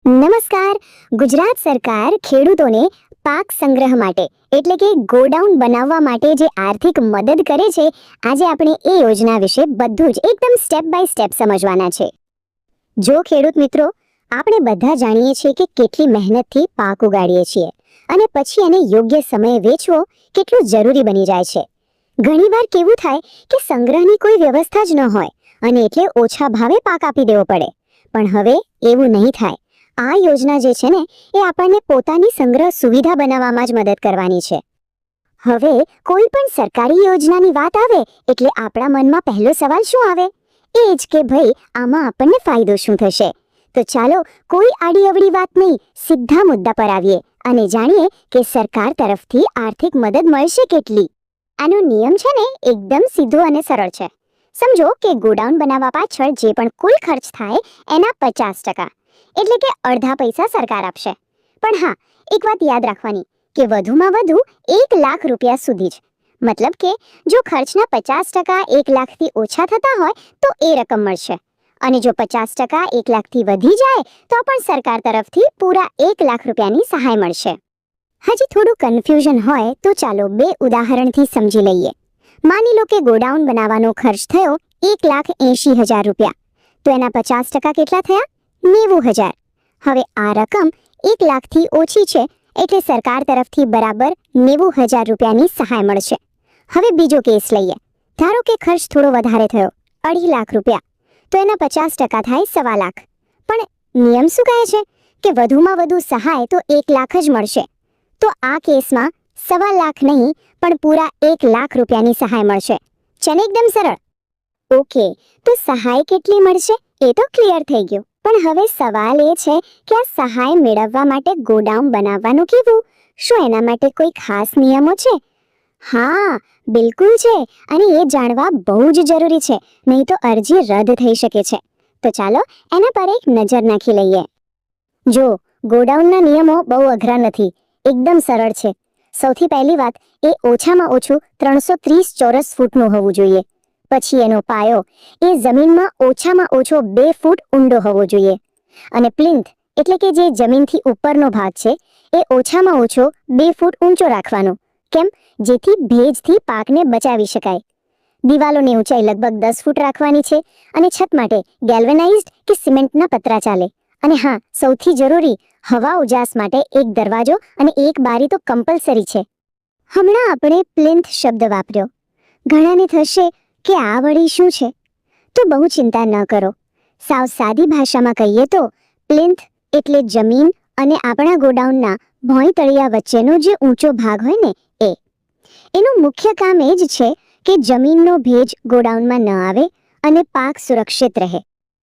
નમસ્કાર. ગુજરાત સરકાર ખેડૂતોને પાક સંગ્રહ માટે એટલે કે ગોડાઉન બનાવવા માટે જે આર્થિક મદદ કરે છે, આજે આપણે એ યોજના વિશે બધું જ એકદમ સ્ટેપ બાય સ્ટેપ સમજવાના છે. જો ખેડૂત મિત્રો, આપણે બધા જાણીએ છીએ કે કેટલી મહેનતથી પાક ઉગાડીએ છીએ અને પછી એને યોગ્ય સમયે વેચવો કેટલું જરૂરી બની જાય છે. ઘણીવાર કેવું થાય કે સંગ્રહની કોઈ વ્યવસ્થા જ ન હોય અને એટલે ઓછા ભાવે પાક આપી દેવો પડે. પણ હવે એવું નહીં થાય. આ યોજના જે છે ને, એ આપણને પોતાની સંગ્રહ સુવિધા બનાવવામાં જ મદદ કરવાની છે. હવે કોઈ પણ સરકારી યોજનાની વાત આવે એટલે આપણા મનમાં પહેલો સવાલ શું આવે? એ જ કે ભાઈ, આમાં આપણને ફાયદો શું થશે? તો ચાલો કોઈ આડી અવળી વાત નહીં, સીધા મુદ્દા પર આવીએ અને જાણીએ કે સરકાર તરફથી આર્થિક મદદ મળશે કેટલી. આનો નિયમ છે ને, એકદમ સીધો અને સરળ છે. સમજો કે ગોડાઉન બનાવવા પાછળ જે પણ કુલ ખર્ચ થાય એના 50%, એટલે કે અડધા પૈસા સરકાર આપશે. પણ હા, એક વાત યાદ રાખવાની કે વધુમાં વધુ 1 લાખ રૂપિયા સુધી જ. મતલબ કે જો ખર્ચના 50% 1 લાખથી ઓછા થતા હોય તો એ રકમ મળશે, અને જો 50% 1 લાખથી વધી જાય તો પણ સરકાર તરફથી પૂરા 1 લાખ રૂપિયાની સહાય મળશે. હજી થોડું કન્ફ્યુઝન હોય તો ચાલો 2 ઉદાહરણથી સમજી લઈએ. માની લો કે ગોડાઉન બનાવવાનો ખર્ચ થયો 1,80,000 રૂપિયા, તો એના 50% કેટલા થયા? 90,000. હવે આ રકમ 1 લાખથી ઓછી છે એટલે સરકાર તરફથી બરાબર 90,000 રૂપિયાની સહાય મળશે. હવે બીજો કેસ લઈએ. ધારો કે ખર્ચ થોડો વધારે થયો, 2.5 લાખ રૂપિયા, તો એના 50% થાય 1.25 લાખ. પણ નિયમ શું કહે છે કે વધુમાં વધુ સહાય તો 1 લાખ જ મળશે. તો આ કેસમાં 1.25 લાખ નહીં પણ પૂરા 1 લાખ રૂપિયાની સહાય મળશે. છે ને એકદમ સરળ? ઓકે, તો સહાય કેટલી મળશે એ તો ક્લિયર થઈ ગયું. પણ હવે સવાલ એ છે કે આ સહાય મેળવવા માટે ગોડાઉન બનાવવાનું કેવું? શું એના માટે કોઈ ખાસ નિયમો છે? હા, બિલકુલ છે, અને એ જાણવા બહુ જ જરૂરી છે, નહીં તો અરજી રદ થઈ શકે છે. તો ચાલો એના પર એક નજર નાખી લઈએ. જો, ગોડાઉનના નિયમો બહુ અઘરા નથી, એકદમ સરળ છે. સૌથી પહેલી વાત, એ ઓછામાં ઓછું 330 ચોરસ ફૂટનું હોવું જોઈએ. પછી એનો પાયો એ જમીનમાં ઓછામાં ઓછો 2 ફૂટ ઊંડો હોવો જોઈએ. અને પ્લિન્થ એટલે કે જે જમીનથી ઉપરનો ભાગ છે એ ઓછામાં ઓછો 2 ફૂટ ઊંચો રાખવાનો. કેમ? જેથી ભેજથી પાકને બચાવી શકાય. દિવાલોની ઊંચાઈ લગભગ 10 ફૂટ રાખવાની છે અને છત માટે ગેલ્વેનાઇઝ્ડ કે સિમેન્ટના પતરા ચાલે. અને હા, સૌથી જરૂરી, હવા ઉજાસ માટે એક દરવાજો અને એક બારી તો કમ્પલસરી છે. હમણાં આપણે પ્લિન્થ શબ્દ વાપર્યો. ઘણાને થશે કે આ વળી શું છે? તો બહુ ચિંતા ન કરો. સાવ સાદી ભાષામાં કહીએ તો પ્લિન્થ એટલે જમીન અને આપણા ગોડાઉનના ભોંયતળિયા વચ્ચેનો જે ઊંચો ભાગ હોય ને એ. એનું મુખ્ય કામ એ જ છે કે જમીનનો ભેજ ગોડાઉનમાં ન આવે અને પાક સુરક્ષિત રહે.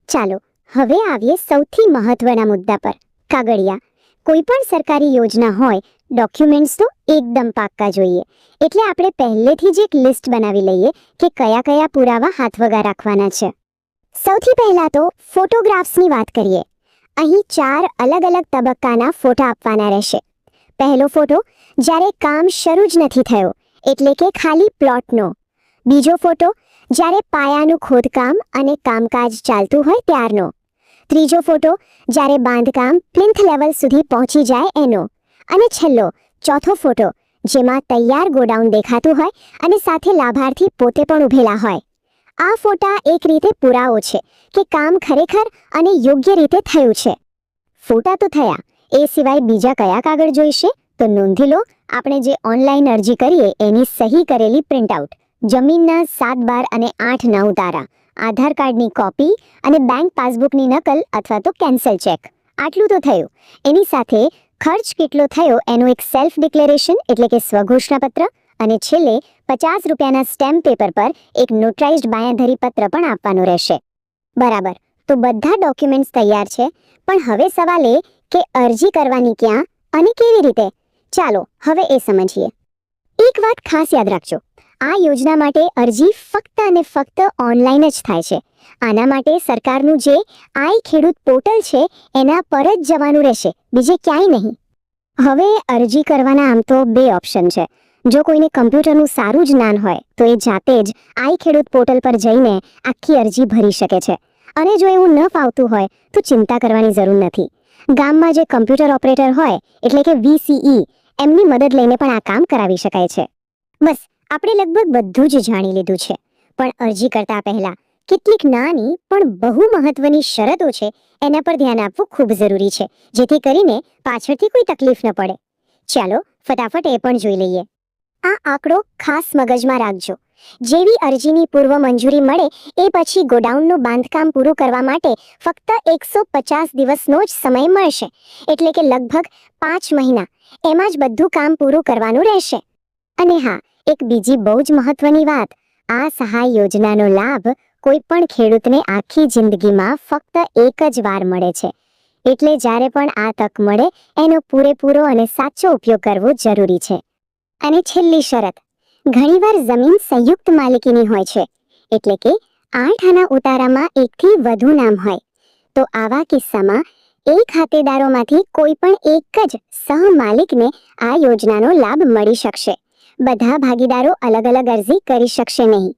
ચાલો હવે આવીએ સૌથી મહત્વના મુદ્દા પર, કાગળિયા. કોઈ પણ સરકારી યોજના હોય, ડોક્યુમેન્ટ્સ તો એકદમ પાક્કા જોઈએ. એટલે આપણે પહેલેથી જ એક લિસ્ટ બનાવી લઈએ કે કયા કયા પુરાવા હાથવગા રાખવાના છે. સૌથી પહેલા તો ફોટોગ્રાફ્સની વાત કરીએ. અહીં 4 અલગ અલગ તબક્કાના ફોટા આપવાના રહેશે. પહેલો ફોટો જ્યારે કામ શરૂ જ નથી થયો, એટલે કે ખાલી પ્લોટનો. બીજો ફોટો જ્યારે પાયાનું ખોદકામ અને કામકાજ ચાલતું હોય ત્યારનો. ત્રીજો ફોટો જ્યારે બાંધકામ પ્લિન્થ લેવલ સુધી પહોંચી જાય એનો. અને છેલ્લો, ચોથો ફોટો જેમાં તૈયાર ગોડાઉન દેખાતું હોય અને સાથે લાભાર્થી પોતે પણ ઊભેલા હોય. આ ફોટા એક રીતે પુરાવો છે કે કામ ખરેખર અને યોગ્ય રીતે થયું છે. ફોટા તો થયા, એ સિવાય બીજા કયા કાગળ જોઈશે? તો નોંધી લો, આપણે જે ઓનલાઈન અરજી કરીએ એની સહી કરેલી પ્રિન્ટઆઉટ, જમીનના 7/12 અને 8/9 તારા, આધાર કાર્ડની કોપી અને બેંક પાસબુકની નકલ અથવા તો કેન્સલ ચેક. આટલું તો થયું. એની સાથે ખર્ચ કેટલો થયો એનું એક સેલ્ફ ડિક્લેરેશન એટલે કે સ્વઘોષણાપત્ર, અને છેલ્લે 50 રૂપિયાના સ્ટેમ્પ પેપર પર એક નોટરાઇઝ્ડ બાંયધરી પત્ર પણ આપવાનું રહેશે. બરાબર, તો બધા ડોક્યુમેન્ટ્સ તૈયાર છે. પણ હવે સવાલ એ કે અરજી કરવાની ક્યાં અને કેવી રીતે? ચાલો હવે એ સમજીએ. એક વાત ખાસ યાદ રાખજો, આ યોજના માટે અરજી ફક્ત અને ફક્ત ઓનલાઈન જ થાય છે. આના માટે સરકારનું જે આઈ ખેડૂત પોર્ટલ છે એના પર જ જવાનું રહેશે, બીજે ક્યાંય નહીં. હવે અરજી કરવાના આમ તો 2 ઓપ્શન છે. જો કોઈને કમ્પ્યુટરનું સારું જ જ્ઞાન હોય તો એ જાતે જ આઈ ખેડૂત પોર્ટલ પર જઈને આખી અરજી ભરી શકે છે. અને જો એવું ન ફાવતું હોય તો ચિંતા કરવાની જરૂર નથી. ગામમાં જે કમ્પ્યુટર ઓપરેટર હોય એટલે કે VCE એમની મદદ લઈને પણ આ કામ કરાવી શકાય છે. બસ આપણે લગભગ બધું જ જાણી લીધું છે, પણ અરજી કરતા પહેલા કેટલીક નાની પણ બહુ મહત્વની શરતો છે એના પર ધ્યાન આપવું ખૂબ જરૂરી છે, જેથી કરીને પાછળથી કોઈ તકલીફ ન પડે. ચાલો ફટાફટ એ પણ જોઈ લઈએ. આ આંકડો ખાસ મગજમાં રાખજો. જેવી અરજીની પૂર્વ મંજૂરી મળે એ પછી ગોડાઉનનું બાંધકામ પૂરું કરવા માટે ફક્ત 150 દિવસનો જ સમય મળશે, એટલે કે લગભગ 5 મહિના એમાં જ બધું કામ પૂરું કરવાનું રહેશે. અને હા, એક બીજી બહુ જ મહત્વની વાત, આ સહાય યોજનાનો લાભ કોઈ પણ ખેડૂતને આખી જિંદગીમાં ફક્ત એક જ વાર મળે છે, એટલે જ્યારે પણ આ તક મળે એનો પૂરેપૂરો અને સાચો ઉપયોગ કરવો જરૂરી છે. અને છેલ્લી શરત, ઘણીવાર જમીન સંયુક્ત માલિકીની હોય છે, એટલે કે 8 આના ઉતારામાં એકથી વધુ નામ હોય. તો આવા કિસ્સામાં એ ખાતેદારોમાંથી કોઈ પણ એક જ સહમાલિકને આ યોજનાનો લાભ મળી શકશે. બધા ભાગીદારો અલગ અલગ અરજી કરી શકશે નહીં.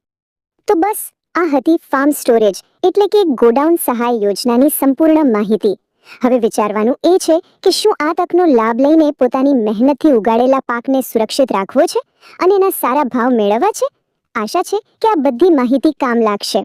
તો બસ આ હતી ફાર્મ સ્ટોરેજ એટલે કે ગોડાઉન સહાય યોજનાની સંપૂર્ણ માહિતી. હવે વિચારવાનું એ છે કે શું આ તકનો લાભ લઈને પોતાની મહેનતથી ઉગાડેલા પાકને સુરક્ષિત રાખવો છે અને એના સારા ભાવ મેળવવા છે? આશા છે કે આ બધી માહિતી કામ લાગશે.